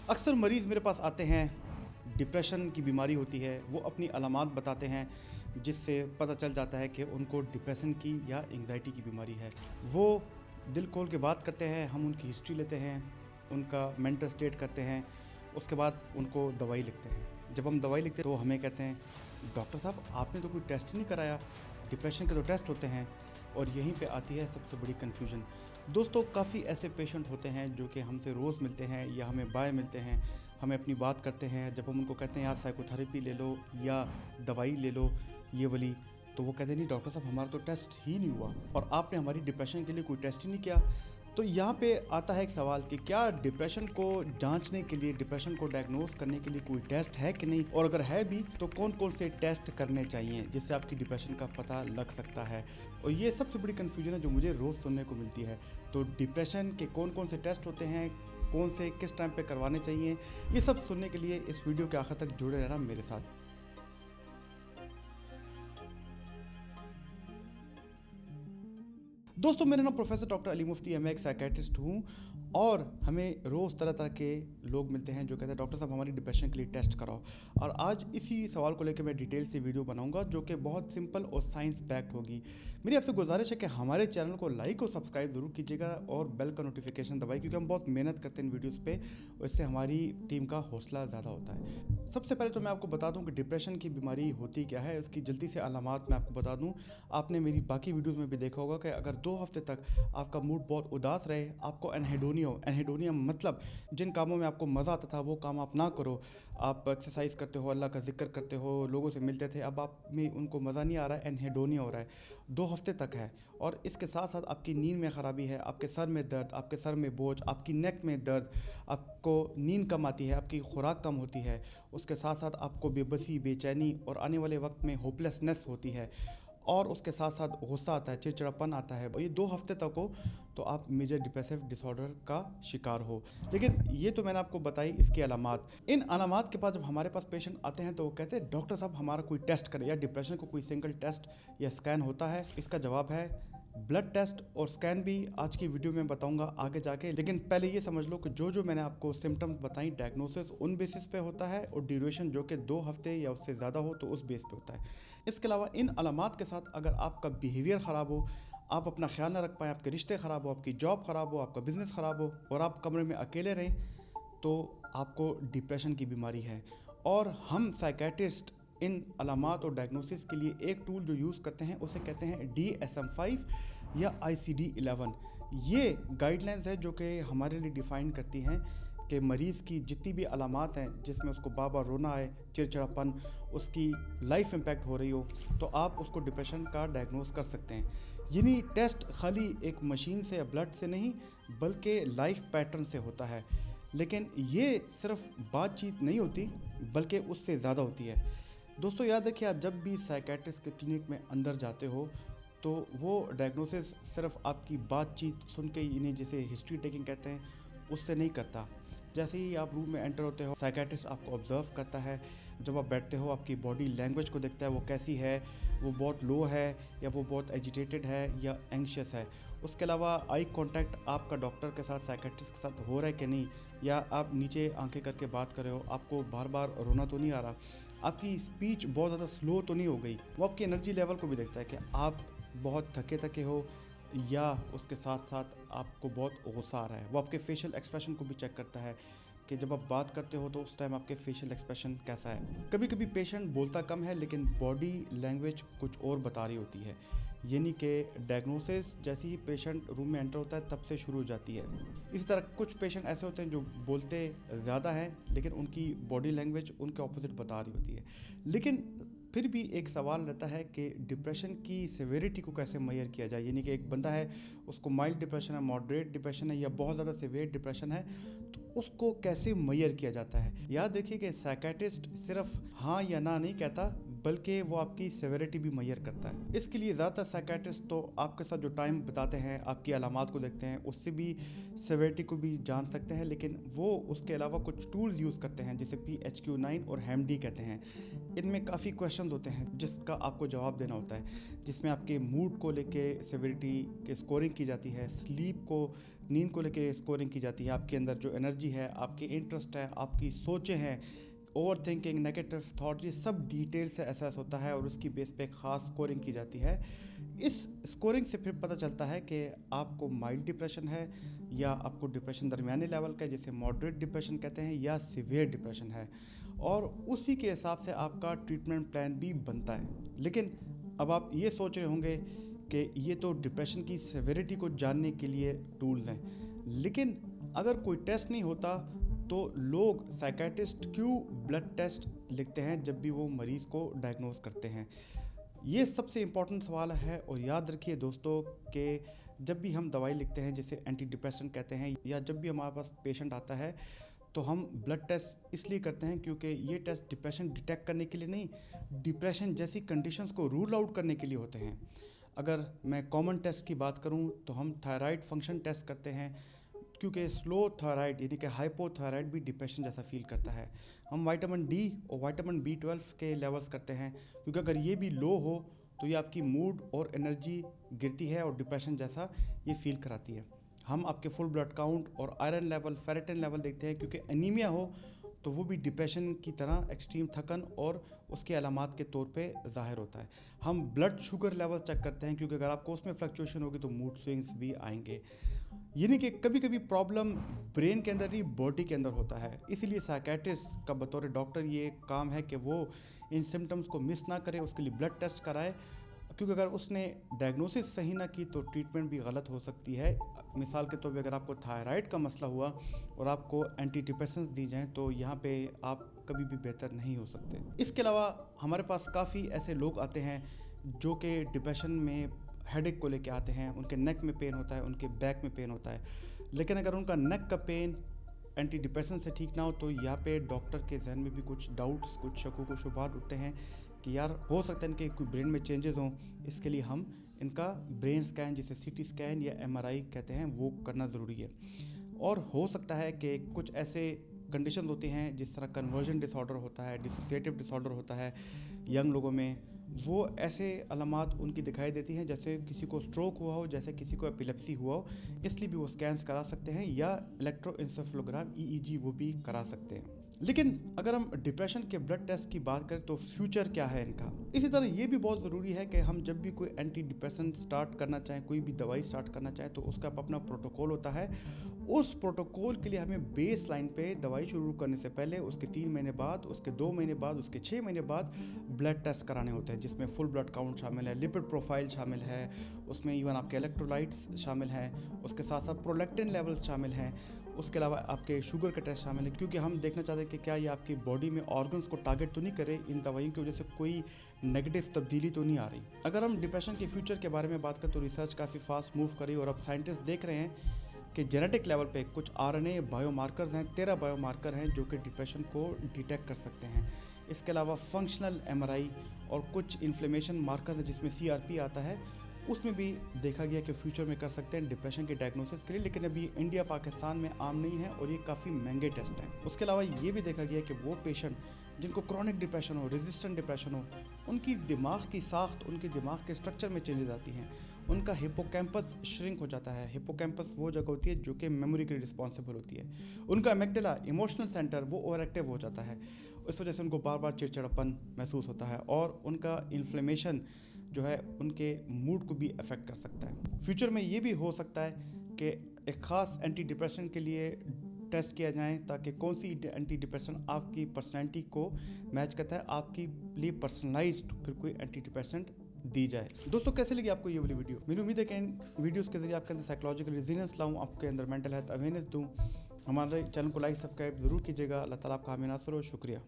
अक्सर मरीज़ मेरे पास आते हैं, डिप्रेशन की बीमारी होती है, वो अपनी अलामात बताते हैं जिससे पता चल जाता है कि उनको डिप्रेशन की या एंग्जाइटी की बीमारी है। वो दिल खोल के बात करते हैं, हम उनकी हिस्ट्री लेते हैं, उनका मेंटल स्टेट करते हैं, उसके बाद उनको दवाई लिखते हैं। जब हम दवाई लिखते हैं तो हमें कहते हैं, डॉक्टर साहब आपने तो कोई टेस्ट ही नहीं कराया, डिप्रेशन के तो टेस्ट होते हैं। और यहीं पे आती है सबसे बड़ी कन्फ्यूजन। दोस्तों, काफ़ी ऐसे पेशेंट होते हैं जो कि हमसे रोज़ मिलते हैं या हमें बाय मिलते हैं, हमें अपनी बात करते हैं। जब हम उनको कहते हैं यार साइकोथेरेपी ले लो या दवाई ले लो ये वाली, तो वो कहते हैं नहीं डॉक्टर साहब हमारा तो टेस्ट ही नहीं हुआ और आपने हमारी डिप्रेशन के लिए कोई टेस्ट ही नहीं किया। तो यहाँ पे आता है एक सवाल कि क्या डिप्रेशन को जांचने के लिए, डिप्रेशन को डायग्नोस करने के लिए कोई टेस्ट है कि नहीं, और अगर है भी तो कौन कौन से टेस्ट करने चाहिए जिससे आपकी डिप्रेशन का पता लग सकता है। और ये सबसे बड़ी कन्फ्यूजन है जो मुझे रोज़ सुनने को मिलती है। तो डिप्रेशन के कौन कौन से टेस्ट होते हैं, कौन से किस टाइम पे करवाने चाहिए, ये सब सुनने के लिए इस वीडियो के आखिर तक जुड़े रहना मेरे साथ। दोस्तों, मेरा नाम प्रोफेसर डॉक्टर अली मुफ्ती है, मैं एक साइकेट्रिस्ट हूँ और हमें रोज़ तरह तरह के लोग मिलते हैं जो कहते हैं डॉक्टर साहब हमारी डिप्रेशन के लिए टेस्ट कराओ। और आज इसी सवाल को लेकर मैं डिटेल से वीडियो बनाऊंगा जो कि बहुत सिंपल और साइंस बैक्ड होगी। मेरी आपसे गुजारिश है कि हमारे चैनल को लाइक और सब्सक्राइब ज़रूर कीजिएगा और बेल का नोटिफिकेशन दबाइए, क्योंकि हम बहुत मेहनत करते हैं इन वीडियोज़ पे और इससे हमारी टीम का हौसला ज़्यादा होता है। सबसे पहले तो मैं आपको बता दूं कि डिप्रेशन की बीमारी होती क्या है, इसकी जल्दी से अलामात मैं आपको बता दूं। आपने मेरी बाकी वीडियोज़ में भी देखा होगा कि अगर 2 हफ्ते तक आपका मूड बहुत उदास रहे, आपको एनहेडोनिया मतलब जिन कामों में आपको मज़ा आता था वो काम आप ना करो, आप एक्सरसाइज करते हो, अल्लाह का जिक्र करते हो, लोगों से मिलते थे, अब आप में उनको मज़ा नहीं आ रहा है, एनहेडोनिया हो रहा है, 2 हफ्ते तक है। और इसके साथ साथ आपकी नींद में ख़राबी है, आपके सर में दर्द, आपके सर में बोझ, आपकी नेक में दर्द, आपको नींद कम आती है, आपकी खुराक कम होती है, उसके साथ साथ आपको बेबसी, बेचैनी और आने वाले वक्त में होपलेसनेस होती है, और उसके साथ साथ गुस्सा आता है, चिड़चिड़ापन आता है, और ये 2 हफ्ते तक हो तो आप मेजर डिप्रेसिव डिसऑर्डर का शिकार हो। लेकिन ये तो मैंने आपको बताई इसकी अलामात। इन अलामात के बाद जब हमारे पास पेशेंट आते हैं तो वो कहते हैं डॉक्टर साहब हमारा कोई टेस्ट करें, या डिप्रेशन को कोई सिंगल टेस्ट या स्कैन होता है। इसका जवाब है ब्लड टेस्ट और स्कैन भी आज की वीडियो में बताऊंगा आगे जाके। लेकिन पहले ये समझ लो कि जो मैंने आपको सिम्टम्स बताई, डायग्नोसिस उन बेसिस पे होता है और ड्यूरेशन जो कि 2 हफ्ते या उससे ज़्यादा हो तो उस बेस पे होता है। इसके अलावा इन अलामात के साथ अगर आपका बिहेवियर ख़राब हो, आप अपना ख्याल ना रख पाएँ, आपके रिश्ते ख़राब हो, आपकी जॉब ख़राब हो, आपका बिज़नेस ख़राब हो और आप कमरे में अकेले रहें, तो आपको डिप्रेशन की बीमारी है। और हम साइकेट्रिस्ट इन अलामात और डायग्नोसिस के लिए एक टूल जो यूज़ करते हैं उसे कहते हैं DSM-5 या ICD-11। ये गाइडलाइंस है जो कि हमारे लिए डिफ़ाइन करती हैं कि मरीज़ की जितनी भी अलामात हैं जिसमें उसको बार बार रोना आए, चिड़चिड़ापन, उसकी लाइफ इम्पैक्ट हो रही हो, तो आप उसको डिप्रेशन का डायग्नोस कर सकते हैं। यानी टेस्ट खाली एक मशीन से या ब्लड से नहीं बल्कि लाइफ पैटर्न से होता है। लेकिन ये सिर्फ बातचीत नहीं होती बल्कि उससे ज़्यादा होती है। दोस्तों, याद रखिए, आप जब भी साइकेट्रिस्ट के क्लिनिक में अंदर जाते हो तो वो डायग्नोसिस सिर्फ आपकी बातचीत सुन के, इन्हें जिसे हिस्ट्री टेकिंग कहते हैं, उससे नहीं करता। जैसे ही आप रूम में एंटर होते हो, साइकेट्रिस्ट आपको ऑब्जर्व करता है। जब आप बैठते हो आपकी बॉडी लैंग्वेज को देखता है, वो कैसी है, वो बहुत लो है या वो बहुत एजिटेटेड है या एंग्शियस है। उसके अलावा आई कांटेक्ट आपका डॉक्टर के साथ, साइकेट्रिस्ट के साथ हो रहा है कि नहीं, या आप नीचे आंखें करके बात कर रहे हो, आपको बार बार रोना तो नहीं आ रहा, आपकी स्पीच बहुत ज़्यादा स्लो तो नहीं हो गई। वो आपकी एनर्जी लेवल को भी देखता है कि आप बहुत थके थके हो या उसके साथ साथ आपको बहुत गुस्सा आ रहा है। वो आपके फेशियल एक्सप्रेशन को भी चेक करता है कि जब आप बात करते हो तो उस टाइम आपके फेशियल एक्सप्रेशन कैसा है। कभी कभी पेशेंट बोलता कम है लेकिन बॉडी लैंग्वेज कुछ और बता रही होती है, यानी कि डायग्नोसिस जैसे ही पेशेंट रूम में एंटर होता है तब से शुरू हो जाती है। इसी तरह कुछ पेशेंट ऐसे होते हैं जो बोलते ज़्यादा हैं लेकिन उनकी बॉडी लैंग्वेज उनके ऑपोजिट बता रही होती है। लेकिन फिर भी एक सवाल रहता है कि डिप्रेशन की सेवेरिटी को कैसे मेजर किया जाए, यानी कि एक बंदा है उसको माइल्ड डिप्रेशन है, मॉडरेट डिप्रेशन है या बहुत ज़्यादा सेवेयर डिप्रेशन है, तो उसको कैसे मेजर किया जाता है। याद रखिए कि साइकेट्रिस्ट सिर्फ हाँ या ना नहीं कहता बल्कि वो आपकी सेवेरिटी भी मेजर करता है। इसके लिए ज़्यादातर साइकेट्रिस्ट तो आपके साथ जो टाइम बिताते हैं, आपकी अलामात को देखते हैं, उससे भी सेवेरिटी को भी जान सकते हैं, लेकिन वो उसके अलावा कुछ टूल्स यूज़ करते हैं जिसे PHQ-9 और HAM-D कहते हैं। इनमें काफ़ी क्वेश्चन होते हैं जिसका आपको जवाब देना होता है, जिसमें आपके मूड को लेके सेवेरिटी की स्कोरिंग की जाती है, स्लीप को, नींद को लेके स्कोरिंग की जाती है, आपके अंदर जो एनर्जी है, आपके इंटरेस्ट है, आपकी सोचें हैं, ओवर थिंकिंग, नेगेटिव थॉट, ये सब डिटेल से एसेस होता है और उसकी बेस पे ख़ास स्कोरिंग की जाती है। इस स्कोरिंग से फिर पता चलता है कि आपको माइल्ड डिप्रेशन है या आपको डिप्रेशन दरमियाने लेवल का जिसे मॉडरेट डिप्रेशन कहते हैं या सीवियर डिप्रेशन है, और उसी के हिसाब से आपका ट्रीटमेंट प्लान भी बनता है। लेकिन अब आप ये सोच रहे होंगे कि ये तो डिप्रेशन की सेवेरिटी को जानने के लिए टूल्स हैं, लेकिन अगर कोई टेस्ट नहीं होता तो लोग साइकेट्रिस्ट क्यों ब्लड टेस्ट लिखते हैं जब भी वो मरीज़ को डायग्नोज करते हैं? ये सबसे इम्पॉर्टेंट सवाल है। और याद रखिए दोस्तों कि जब भी हम दवाई लिखते हैं जिसे एंटी डिप्रेसेंट कहते हैं, या जब भी हमारे पास पेशेंट आता है तो हम ब्लड टेस्ट इसलिए करते हैं क्योंकि ये टेस्ट डिप्रेशन डिटेक्ट करने के लिए नहीं, डिप्रेशन जैसी कंडीशंस को रूल आउट करने के लिए होते हैं। अगर मैं कॉमन टेस्ट की बात करूं तो हम थायराइड फंक्शन टेस्ट करते हैं, क्योंकि स्लो थायराइड यानी कि हाइपोथायराइड भी डिप्रेशन जैसा फील करता है। हम विटामिन डी और विटामिन B12 के लेवल्स करते हैं, क्योंकि अगर ये भी लो हो तो ये आपकी मूड और एनर्जी गिरती है और डिप्रेशन जैसा ये फील कराती है। हम आपके फुल ब्लड काउंट और आयरन लेवल, फेरेटिन लेवल देखते हैं, क्योंकि एनीमिया हो तो वो भी डिप्रेशन की तरह एक्सट्रीम थकन और उसके अलामात के तौर पे ज़ाहिर होता है। हम ब्लड शुगर लेवल चेक करते हैं, क्योंकि अगर आपको उसमें फ्लक्चुएशन होगी तो मूड स्विंग्स भी आएंगे। यानी कि कभी कभी प्रॉब्लम ब्रेन के अंदर ही बॉडी के अंदर होता है। इसीलिए साइकेट्रिस्ट का बतौर डॉक्टर ये काम है कि वो इन सिम्टम्स को मिस ना करे, उसके लिए ब्लड टेस्ट कराए, क्योंकि अगर उसने डायग्नोसिस सही ना की तो ट्रीटमेंट भी गलत हो सकती है। मिसाल के तौर पे अगर आपको थायराइड का मसला हुआ और आपको एंटी डिप्रेसेंट्स दी जाएं तो यहाँ पे आप कभी भी बेहतर नहीं हो सकते। इसके अलावा हमारे पास काफ़ी ऐसे लोग आते हैं जो कि डिप्रेशन में हेडेक को लेके आते हैं, उनके नेक में पेन होता है, उनके बैक में पेन होता है, लेकिन अगर उनका नेक का पेन एंटी डिप्रेशन से ठीक ना हो तो यहाँ पे डॉक्टर के जहन में भी कुछ डाउट्स, कुछ शकों को शुबात उठते हैं कि यार हो सकता है इनके कोई ब्रेन में चेंजेस हों। इसके लिए हम इनका ब्रेन स्कैन, जिसे CT स्कैन या MRI कहते हैं, वो करना ज़रूरी है। और हो सकता है कि कुछ ऐसे कंडीशन होती हैं जिस तरह कन्वर्जन डिसऑर्डर होता है, डिसोसिएटिव डिसऑर्डर होता है यंग लोगों में, वो ऐसे अलामात उनकी दिखाई देती हैं जैसे किसी को स्ट्रोक हुआ हो, जैसे किसी को एपिलेप्सी हुआ हो। इसलिए भी वो स्कैन्स करा सकते हैं, या इलेक्ट्रोएन्सेफेलोग्राम EEG वो भी करा सकते हैं। लेकिन अगर हम डिप्रेशन के ब्लड टेस्ट की बात करें तो फ्यूचर क्या है इनका। इसी तरह ये भी बहुत ज़रूरी है कि हम जब भी कोई एंटी डिप्रेशन स्टार्ट करना चाहें, कोई भी दवाई स्टार्ट करना चाहें, तो उसका अपना प्रोटोकॉल होता है। उस प्रोटोकॉल के लिए हमें बेस लाइन पे दवाई शुरू करने से पहले उसके 3 महीने बाद, उसके 2 महीने बाद, उसके 6 महीने बाद ब्लड टेस्ट कराने होते हैं, जिसमें फुल ब्लड काउंट शामिल है, लिपिड प्रोफाइल शामिल है, उसमें इवन आपके इलेक्ट्रोलाइट्स शामिल हैं, उसके साथ साथ प्रोलैक्टिन लेवल्स शामिल हैं, उसके अलावा आपके शुगर का टेस्ट शामिल है, क्योंकि हम देखना चाहते हैं कि क्या ये आपकी बॉडी में ऑर्गन्स को टारगेट तो नहीं करे, इन दवाइयों की वजह से कोई नेगेटिव तब्दीली तो नहीं आ रही। अगर हम डिप्रेशन के फ्यूचर के बारे में बात करें तो रिसर्च काफ़ी फास्ट मूव करी और अब साइंटिस्ट देख रहे हैं कि जेनेटिक लेवल पे कुछ RNA बायोमार्कर्स हैं, 13 बायोमार्कर हैं जो कि डिप्रेशन को डिटेक्ट कर सकते हैं। इसके अलावा फंक्शनल MRI और कुछ इन्फ्लेमेशन मार्कर्स हैं जिसमें CRP आता है, उसमें भी देखा गया कि फ्यूचर में कर सकते हैं डिप्रेशन के डायग्नोसिस के लिए, लेकिन अभी इंडिया पाकिस्तान में आम नहीं है और ये काफ़ी महंगे टेस्ट हैं। उसके अलावा ये भी देखा गया कि वो पेशेंट जिनको क्रॉनिक डिप्रेशन हो, रेजिस्टेंट डिप्रेशन हो, उनकी दिमाग की साख्त, उनके दिमाग के स्ट्रक्चर में चेंजेस आती हैं, उनका हिपोकैम्पस श्रिंक हो जाता है। हिपोकैम्पस वो जगह होती है जो कि मेमोरी के लिए रिस्पॉन्सिबल होती है। उनका एमिग्डाला, इमोशनल सेंटर, वो ओवर एक्टिव हो जाता है। इस वजह से उनको बार बार चिड़चिड़ापन महसूस होता है और उनका इन्फ्लेमेशन जो है उनके मूड को भी अफेक्ट कर सकता है। फ्यूचर में ये भी हो सकता है कि एक ख़ास एंटी डिप्रेशन के लिए टेस्ट किया जाए ताकि कौन सी एंटी डिप्रेशन आपकी पर्सनैलिटी को मैच करता है, आपके लिए पर्सनलाइज्ड फिर कोई एंटी डिप्रेसेंट दी जाए। दोस्तों कैसे लगी आपको ये वाली वीडियो? मेरी उम्मीद है कि इन वीडियोस के जरिए आपके अंदर साइकोलॉजिकल रेजिलियंस लाऊं, आपके अंदर मेंटल हेल्थ अवेयरनेस दूं। हमारे चैनल को लाइक सब्सक्राइब ज़रूर कीजिएगा। अल्लाह ताला आपका हामी नासर हो। शुक्रिया।